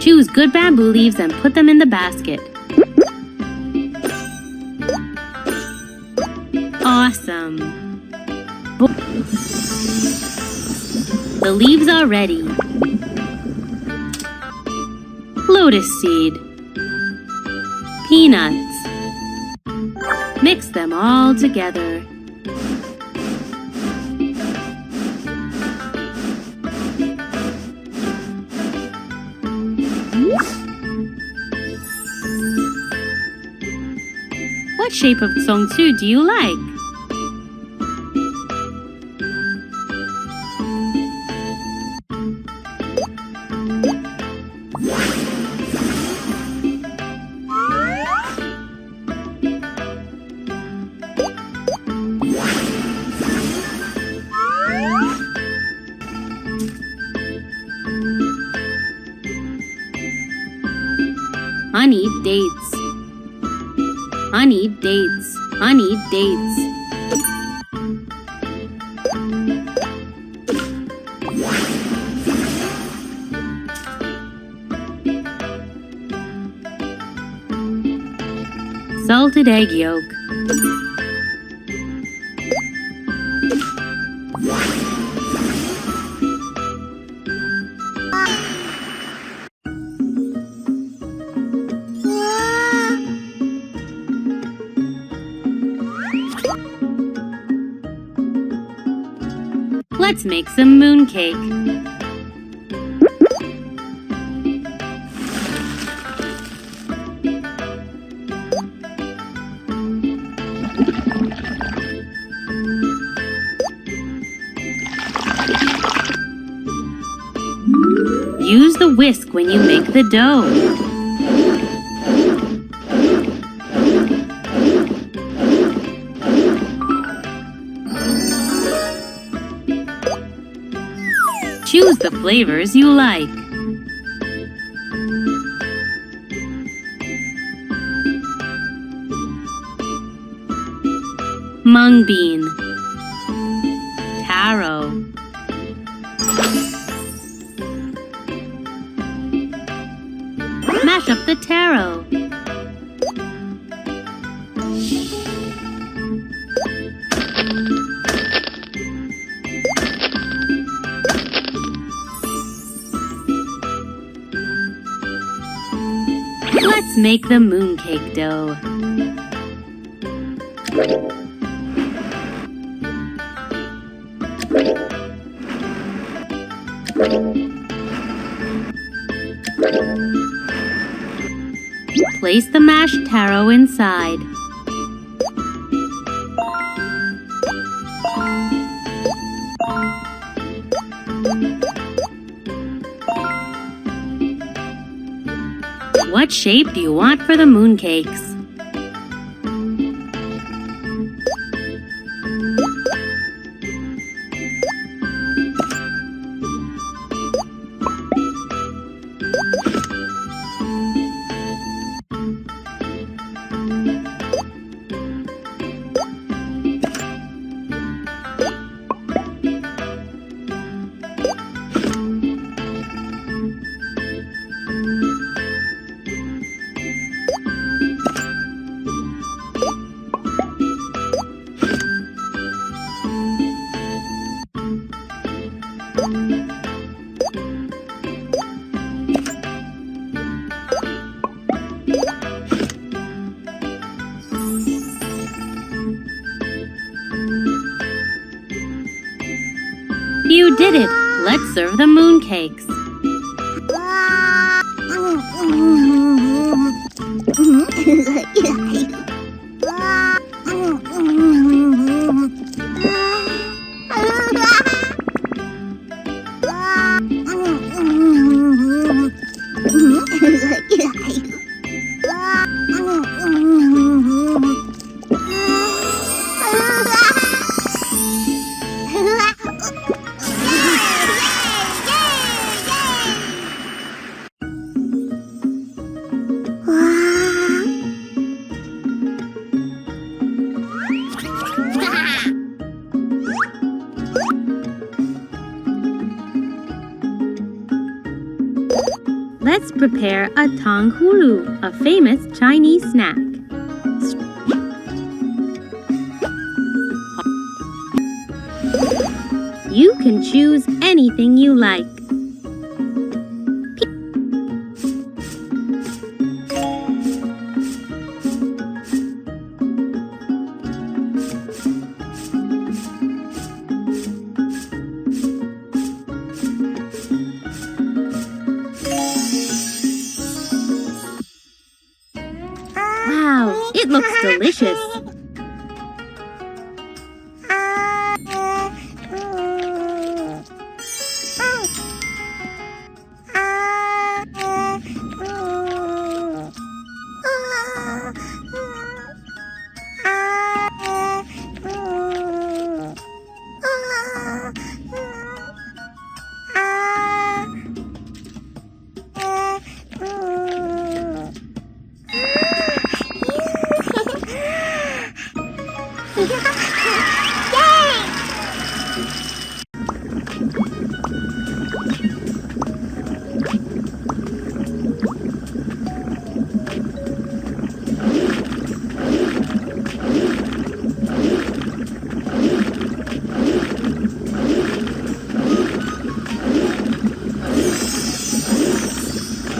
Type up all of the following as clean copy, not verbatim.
Choose good bamboo leaves and put them in the basket. Awesome! The leaves are ready. Lotus seed. Peanuts. Mix them all together. What shape of songsu do you like? I need dates. I need dates. I need dates. Salted egg yolk. Let's make some mooncake. Use the whisk when you make the dough. Choose the flavors you like. Mung bean. Taro. Mash up the taro. Let's make the mooncake dough. Place the mashed taro inside. What shape do you want for the mooncakes? You did it! Let's serve the mooncakes. Let's prepare a tanghulu, a famous Chinese snack. You can choose anything you like. Wow, it looks delicious.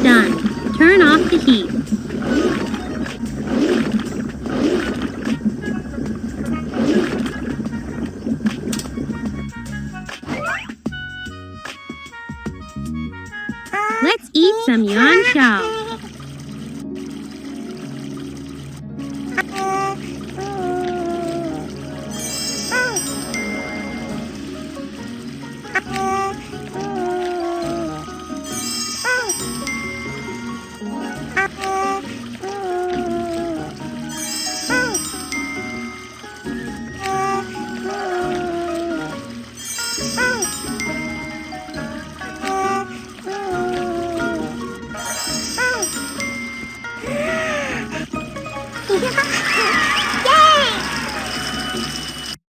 Done. Turn off the heat. Let's eat some yuan shao.